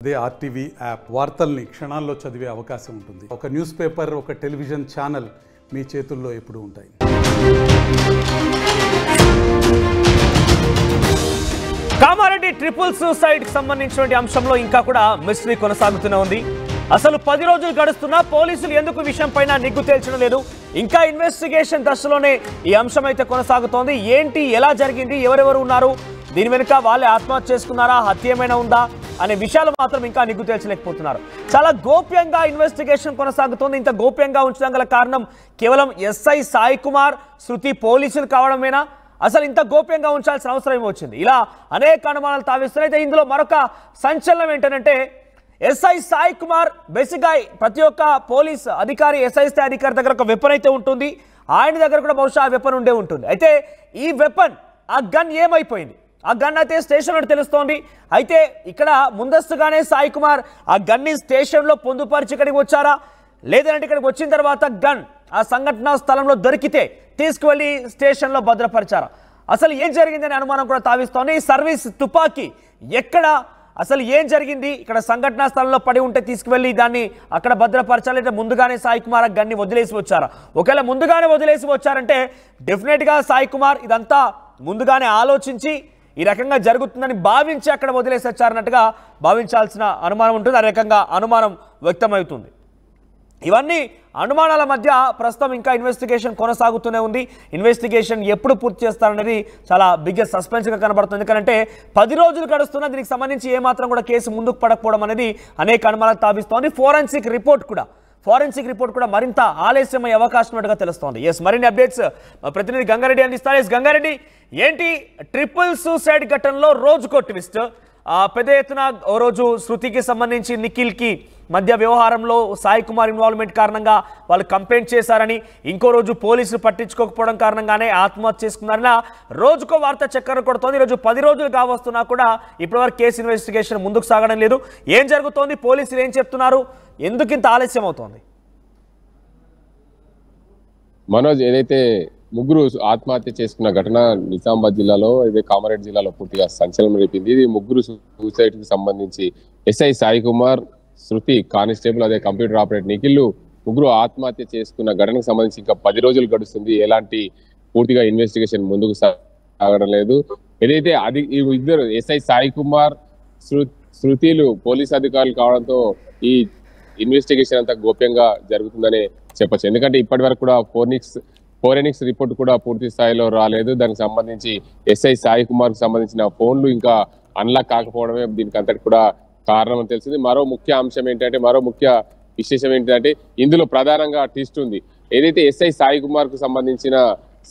అదే RTV app వార్తల్ని క్షణాల్లో చదివే అవకాశం ఉంటుంది. ఒక న్యూస్ పేపర్, ఒక టెలివిజన్ ఛానల్ మీ చేతుల్లో ఎప్పుడూ ఉంటాయి. కామారెడ్డి ట్రిపుల్ సూసైడ్ కి సంబంధించిన అంశంలో ఇంకా కూడా మిస్టరీ కొనసాగుతూనే ఉంది. అసలు 10 రోజులు గడుస్తున్నా పోలీసులు ఎందుకు విషయం పైన నిగ్గు తేల్చడం లేదు. ఇంకా ఇన్వెస్టిగేషన్ దశలోనే ఈ అంశం అయితే కొనసాగుతోంది. ఏంటి, ఎలా జరిగింది, ఎవరెవరు ఉన్నారు, దీని వెనుక వాళ్ళే ఆత్మహత్య చేసుకున్నారా, హత్య ఏమైనా ఉందా అనే విషయాలు మాత్రం ఇంకా నిగ్గు తేల్చలేకపోతున్నారు. చాలా గోప్యంగా ఇన్వెస్టిగేషన్ కొనసాగుతోంది. ఇంత గోప్యంగా ఉంచడం గల కారణం కేవలం ఎస్ఐ సాయి కుమార్, శృతి పోలీసులు కావడమేనా? అసలు ఇంత గోప్యంగా ఉంచాల్సిన అవసరం ఏమొచ్చింది? ఇలా అనేక అనుమానాలు తావిస్తున్నాయి. అయితే ఇందులో మరొక సంచలనం ఏంటంటే ఎస్ఐ సాయి కుమార్ బేసిక్గా ప్రతి ఒక్క పోలీస్ అధికారి, ఎస్ఐ స్థాయి అధికారి దగ్గర ఒక వెపన్ అయితే ఉంటుంది. ఆయన దగ్గర కూడా బహుశా ఆ వెపన్ ఉండే ఉంటుంది. అయితే ఈ వెపన్, ఆ గన్ ఏమైపోయింది? ఆ గన్ అయితే స్టేషన్ అని తెలుస్తోంది. అయితే ఇక్కడ ముందస్తుగానే సాయి కుమార్ ఆ గన్ని స్టేషన్లో పొందుపరిచి ఇక్కడికి వచ్చారా, లేదంటే ఇక్కడికి వచ్చిన తర్వాత గన్ ఆ సంఘటన స్థలంలో దొరికితే తీసుకువెళ్ళి స్టేషన్లో భద్రపరిచారా? అసలు ఏం జరిగిందని అనుమానం కూడా తావిస్తోంది. సర్వీస్ తుపాకీ ఎక్కడ, అసలు ఏం జరిగింది? ఇక్కడ సంఘటనా స్థలంలో పడి ఉంటే తీసుకువెళ్ళి దాన్ని అక్కడ భద్రపరచాలి, అంటే ముందుగానే సాయి కుమార్ గన్ని వదిలేసి వచ్చారా? ఒకవేళ ముందుగానే వదిలేసి వచ్చారంటే డెఫినెట్గా సాయి కుమార్ ఇదంతా ముందుగానే ఆలోచించి ఈ రకంగా జరుగుతుందని భావించి అక్కడ వదిలేసి వచ్చారన్నట్టుగా భావించాల్సిన అనుమానం ఉంటుంది. ఆ రకంగా అనుమానం వ్యక్తమవుతుంది. ఇవన్నీ అనుమానాల మధ్య ప్రస్తుతం ఇంకా ఇన్వెస్టిగేషన్ కొనసాగుతూనే ఉంది. ఇన్వెస్టిగేషన్ ఎప్పుడు పూర్తి చేస్తారనేది చాలా బిగ్గెస్ట్ సస్పెన్స్గా కనబడుతుంది. ఎందుకంటే 10 రోజులు గడుస్తున్నా దీనికి సంబంధించి ఏమాత్రం కూడా కేసు ముందుకు పడకపోవడం అనేది అనేక అనుమానాలు తావిస్తోంది. ఫోరెన్సిక్ రిపోర్ట్ కూడా మరింత ఆలస్యమయ్యే అవకాశం ఉన్నట్టుగా తెలుస్తోంది. ఎస్, మరిన్ని అప్డేట్స్ ప్రతినిధి గంగారెడ్డి అందిస్తారు. ఎస్ గంగారెడ్డి, ఏంటి ట్రిపుల్ సూసైడ్ ఘటనలో రోజుకో ట్విస్ట్? పెద్ద ఎత్తున ఓ రోజు శృతికి సంబంధించి నిఖిల్కి మధ్య వ్యవహారంలో సాయి కుమార్ ఇన్వాల్వ్మెంట్ కారణంగా వాళ్ళు కంప్లైంట్ చేశారని, ఇంకో రోజు పోలీసులు పట్టించుకోకపోవడం కారణంగానే ఆత్మహత్య చేసుకున్నారని రోజుకో వార్త చక్కర కొడుతోంది. ఈరోజు 10 రోజులు కావస్తున్నా కూడా ఇప్పటివరకు కేసు ఇన్వెస్టిగేషన్ ముందుకు సాగడం లేదు. ఏం జరుగుతోంది, పోలీసులు ఏం చెప్తున్నారు, ఎందుకు ఇంత ఆలస్యం అవుతోంది? మనోజ్, ఏదైతే ముగ్గురు ఆత్మహత్య చేసుకున్న ఘటన నిజామాబాద్ జిల్లాలో, ఇదే కామారెడ్డి జిల్లాలో పూర్తిగా సంచలనం రేపింది. ఇది ముగ్గురు సూసైడ్ కి సంబంధించి ఎస్ఐ సాయి కుమార్, శృతి కానిస్టేబుల్, అదే కంప్యూటర్ ఆపరేటర్ నిఖిల్ ముగ్గురు ఆత్మహత్య చేసుకున్న ఘటనకు సంబంధించి ఇంకా 10 రోజులు గడుస్తుంది. ఎలాంటి పూర్తిగా ఇన్వెస్టిగేషన్ ముందుకు సాగడం లేదు. ఏదైతే ఈ ఇద్దరు ఎస్ఐ సాయి కుమార్, శృతిలు పోలీస్ అధికారులు కావడంతో ఈ ఇన్వెస్టిగేషన్ అంతా గోప్యంగా జరుగుతుందనే చెప్పచ్చు. ఎందుకంటే ఇప్పటి వరకు కూడా ఫోరెనిక్స్ రిపోర్ట్ కూడా పూర్తి స్థాయిలో రాలేదు. దానికి సంబంధించి ఎస్ఐ సాయి కుమార్ కు సంబంధించిన ఫోన్లు ఇంకా అన్లాక్ కాకపోవడమే దీనికి అంతటి కూడా కారణం అని తెలిసింది. మరో ముఖ్య విశేషం ఏంటంటే ఇందులో ప్రధానంగా ట్విస్ట్ ఉంది. ఏదైతే ఎస్ఐ సాయి కుమార్ కు సంబంధించిన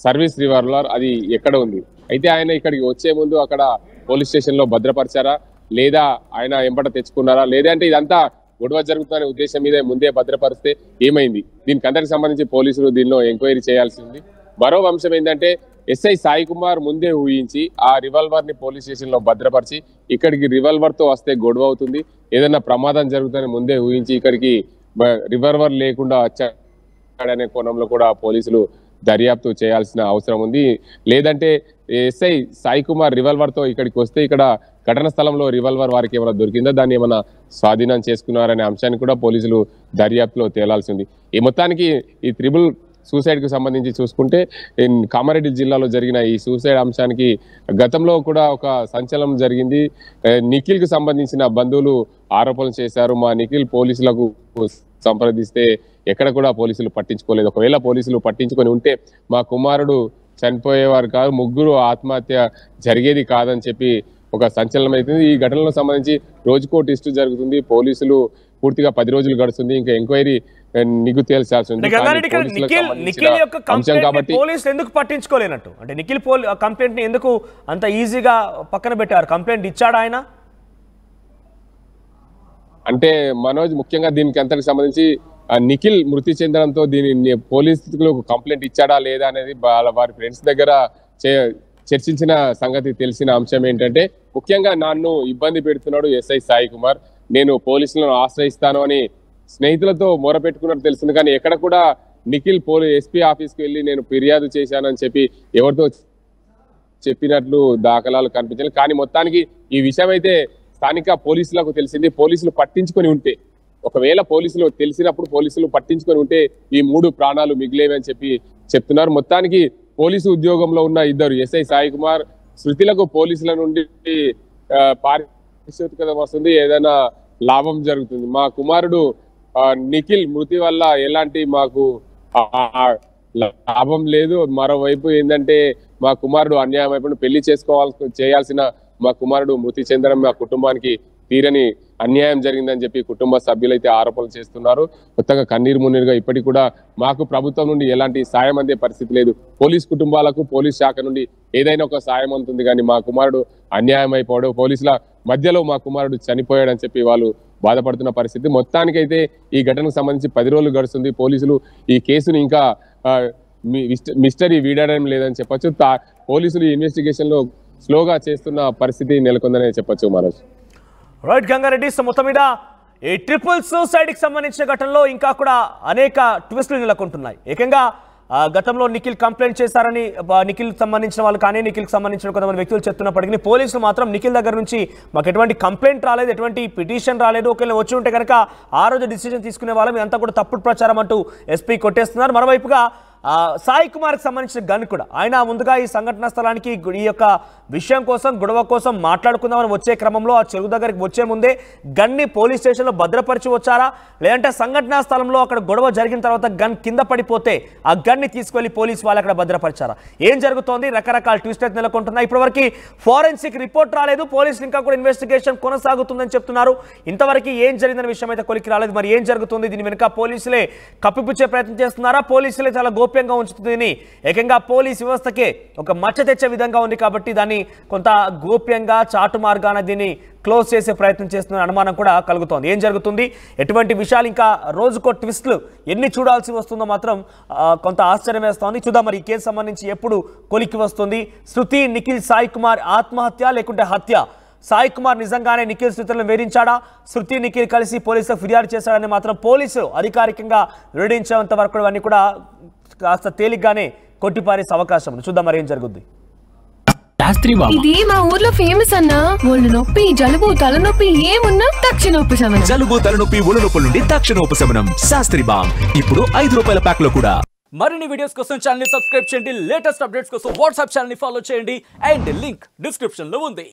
సర్వీస్ రివాల్వర్ అది ఎక్కడ ఉంది? అయితే ఆయన ఇక్కడికి వచ్చే ముందు అక్కడ పోలీస్ స్టేషన్ లో భద్రపరిచారా, లేదా ఆయన ఎంబట తెచ్చుకున్నారా, లేదంటే ఇదంతా గొడవ జరుగుతుందనే ఉద్దేశం మీద ముందే భద్రపరిస్తే ఏమైంది? దీనికి అందరికి సంబంధించి పోలీసులు దీనిలో ఎంక్వైరీ చేయాల్సింది. మరో అంశం ఏంటంటే ఎస్ఐ సాయి కుమార్ ముందే ఊహించి ఆ రివాల్వర్ ని పోలీస్ స్టేషన్ లో భద్రపరిచి ఇక్కడికి రివాల్వర్ తో వస్తే గొడవ అవుతుంది, ఏదైనా ప్రమాదం జరుగుతుందని ముందే ఊహించి ఇక్కడికి రివాల్వర్ లేకుండా వచ్చాడనే కోణంలో కూడా పోలీసులు దర్యాప్తు చేయాల్సిన అవసరం ఉంది. లేదంటే ఎస్ఐ సాయి కుమార్ రివాల్వర్ తో ఇక్కడికి వస్తే ఇక్కడ ఘటన స్థలంలో రివాల్వర్ వారికి ఏమైనా దొరికిందా, దాన్ని ఏమైనా స్వాధీనం చేసుకున్నారనే అంశాన్ని కూడా పోలీసులు దర్యాప్తులో తేలాల్సి ఉంది. ఈ మొత్తానికి ఈ ట్రిపుల్ సూసైడ్ కు సంబంధించి చూసుకుంటే కామారెడ్డి జిల్లాలో జరిగిన ఈ సూసైడ్ అంశానికి గతంలో కూడా ఒక సంచలనం జరిగింది. నిఖిల్ కు సంబంధించిన బంధువులు ఆరోపణలు చేశారు. మా నిఖిల్ పోలీసులకు సంప్రదిస్తే ఎక్కడ కూడా పోలీసులు పట్టించుకోలేదు. ఒకవేళ పోలీసులు పట్టించుకొని ఉంటే మా కుమారుడు చనిపోయేవారు కాదు, ముగ్గురు ఆత్మహత్య జరిగేది కాదని చెప్పి ఒక సంచలనం అవుతుంది. ఈ ఘటనలో సంబంధించి రోజుకో ట్విస్ట్ జరుగుతుంది. పోలీసులు పూర్తిగా 10 రోజులు గడుస్తుంది. ఇంకా ఎంక్వైరీ నిగ్గు తేల్చాల్సి ఉంది. పోలీసులు ఎందుకు పట్టించుకోలేనట్టు? అంటే నిఖిల్ కంప్లైంట్ ని ఎందుకు అంత ఈజీగా పక్కన పెట్టారు? కంప్లైంట్ ఇచ్చాడు ఆయన? అంటే మనోజ్, ముఖ్యంగా దీనికి అంతకు సంబంధించి నిఖిల్ మృతి చెందడంతో దీని పోలీసులకు కంప్లైంట్ ఇచ్చాడా లేదా అనేది వారి ఫ్రెండ్స్ దగ్గర చర్చించిన సంగతి తెలిసిన అంశం ఏంటంటే, ముఖ్యంగా నన్ను ఇబ్బంది పెడుతున్నాడు ఎస్ఐ సాయి కుమార్, నేను పోలీసులను ఆశ్రయిస్తాను అని స్నేహితులతో మొరపెట్టుకున్నట్టు తెలిసింది. కానీ ఎక్కడ కూడా నిఖిల్ ఎస్పీ ఆఫీస్కి వెళ్ళి నేను ఫిర్యాదు చేశానని చెప్పి ఎవరితో చెప్పినట్లు దాఖలాలు కనిపించాలి. కానీ మొత్తానికి ఈ విషయం అయితే స్థానిక పోలీసులకు తెలిసింది. పోలీసులు పట్టించుకొని ఉంటే, ఒకవేళ పోలీసులు తెలిసినప్పుడు పోలీసులు పట్టించుకొని ఉంటే ఈ 3 ప్రాణాలు మిగిలేవి అని చెప్తున్నారు. మొత్తానికి పోలీసు ఉద్యోగంలో ఉన్న ఇద్దరు ఎస్ఐ సాయి కుమార్, శృతిలకు పోలీసుల నుండి పారితోషికం వస్తుంది, ఏదైనా లాభం జరుగుతుంది. మా కుమారుడు నిఖిల్ మృతి వల్ల ఎలాంటి మాకు లాభం లేదు. మరోవైపు ఏంటంటే మా కుమారుడు అన్యాయం అయిపోయిన పెళ్లి చేయాల్సిన మా కుమారుడు మృతి చెందడం మా కుటుంబానికి తీరని అన్యాయం జరిగిందని చెప్పి కుటుంబ సభ్యులైతే ఆరోపణలు చేస్తున్నారు. కొత్తగా కన్నీరు మున్నీరుగా ఇప్పటికి కూడా మాకు ప్రభుత్వం నుండి ఎలాంటి సాయం అందే పరిస్థితి లేదు. పోలీస్ కుటుంబాలకు పోలీస్ శాఖ నుండి ఏదైనా ఒక సాయం అందుతుంది, కానీ మా కుమారుడు అన్యాయం అయిపోవడం, పోలీసుల మధ్యలో మా కుమారుడు చనిపోయాడని చెప్పి వాళ్ళు బాధపడుతున్న పరిస్థితి. మొత్తానికైతే ఈ ఘటనకు సంబంధించి 10 రోజులు గడుస్తుంది. పోలీసులు ఈ కేసును ఇంకా మిస్టరీ వీడడం లేదని చెప్పొచ్చు. పోలీసులు ఇన్వెస్టిగేషన్ లో స్లోగా చేస్తున్న పరిస్థితి నెలకొందనే చెప్పొచ్చు. మనోజ్ రైట్ గంగారెడ్డి, సో మొత్తం మీద ఈ ట్రిపుల్ సూసైడ్ కి సంబంధించిన ఘటనలో ఇంకా కూడా అనేక ట్విస్టులు నెలకొంటున్నాయి. ఏకంగా గతంలో నిఖిల్ కంప్లైంట్ చేశారని నిఖిల్ సంబంధించిన వాళ్ళు కానీ నిఖిల్కి సంబంధించిన కొంతమంది వ్యక్తులు చెప్తున్నప్పటికీ పోలీసులు మాత్రం నిఖిల్ దగ్గర నుంచి మాకు ఎటువంటి కంప్లైంట్ రాలేదు, ఎటువంటి పిటిషన్ రాలేదు, ఒకవేళ వచ్చి ఉంటే కనుక ఆ రోజు డిసిజన్ తీసుకునే వాళ్ళం, ఇదంతా కూడా తప్పుడు ప్రచారం అంటూ ఎస్పీ కొట్టేస్తున్నారు. మరోవైపుగా సాయి కుమార్కి సంబంధించిన గన్ కూడా ఆయన ముందుగా ఈ సంఘటన స్థలానికి ఈ యొక్క విషయం కోసం గొడవ కోసం మాట్లాడుకుందామని వచ్చే క్రమంలో ఆ చెరువు దగ్గరికి వచ్చే ముందే గన్ని పోలీస్ స్టేషన్లో భద్రపరిచి వచ్చారా, లేదంటే సంఘటనా స్థలంలో అక్కడ గొడవ జరిగిన తర్వాత గన్ కింద పడిపోతే ఆ గన్ని తీసుకెళ్లి పోలీసు వాళ్ళు అక్కడ భద్రపరిచారా, ఏం జరుగుతోంది? రకరకాల ట్విస్ట్ అయితే నెలకొంటున్నాయి. ఇప్పటివరకు ఫోరెన్సిక్ రిపోర్ట్ రాలేదు, పోలీసులు ఇంకా కూడా ఇన్వెస్టిగేషన్ కొనసాగుతుందని చెప్తున్నారు. ఇంతవరకు ఏం జరిగిందనే విషయం అయితే కొలికి రాలేదు. మరి ఏం జరుగుతుంది? దీని వెనుక పోలీసులే కప్పిపుచ్చే ప్రయత్నం చేస్తున్నారా, పోలీసులే చాలా గోప్యంగా ఉంచుతుంది? ఏకంగా పోలీస్ వ్యవస్థకే ఒక మచ్చ తెచ్చే విధంగా ఉంది కాబట్టి దాన్ని కొంత గోప్యంగా చాటు మార్గాన దీన్ని క్లోజ్ చేసే ప్రయత్నం చేస్తున్న అనుమానం కూడా కలుగుతోంది. ఏం జరుగుతుంది, ఎటువంటి విషయాలు ఇంకా రోజుకో ట్విస్టులు ఎన్ని చూడాల్సి వస్తుందో మాత్రం కొంత ఆశ్చర్యం వేస్తోంది. చూద్దాం మరి ఈ కేసు సంబంధించి ఎప్పుడు కొలికి వస్తుంది. శృతి, నిఖిల్, సాయి కుమార్ ఆత్మహత్య లేకుంటే హత్య? సాయి కుమార్ నిజంగానే నిఖిల్ శృతులను వేధించాడా, శృతి నిఖిల్ కలిసి పోలీసులకు ఫిర్యాదు చేశాడని మాత్రం పోలీసులు అధికారికంగా వెల్లడించేంత వరకు ఇవన్నీ కూడా కాస్త తేలిగ్గానే కొట్టిపారేసే అవకాశం ఉంది. చూద్దాం మరి ఏం జరుగుద్ది. ఇది మా ఊర్లో ఫేమస్ అన్నా. ఒళ్ళు నొప్పి, జలుబు, తలనొప్పి ఏమున్నా తక్షణ ఉపశమనం. జలుబు, తలనొప్పి, ఒళ్ళు నొప్పుల నుండి తక్షణ ఉపశమనం శాస్త్రి బామ్ ఇప్పుడు 5 రూపాయల ప్యాక్ లో కూడా. మరిన్ని వీడియోస్ కోసం ఛానల్ ని సబ్స్క్రైబ్ చేయండి, లేటెస్ట్ అప్డేట్స్ కోసం వాట్సాప్ ఛానల్ ని ఫాలో చేయండి అండ్ లింక్ డిస్క్రిప్షన్ లో ఉంది.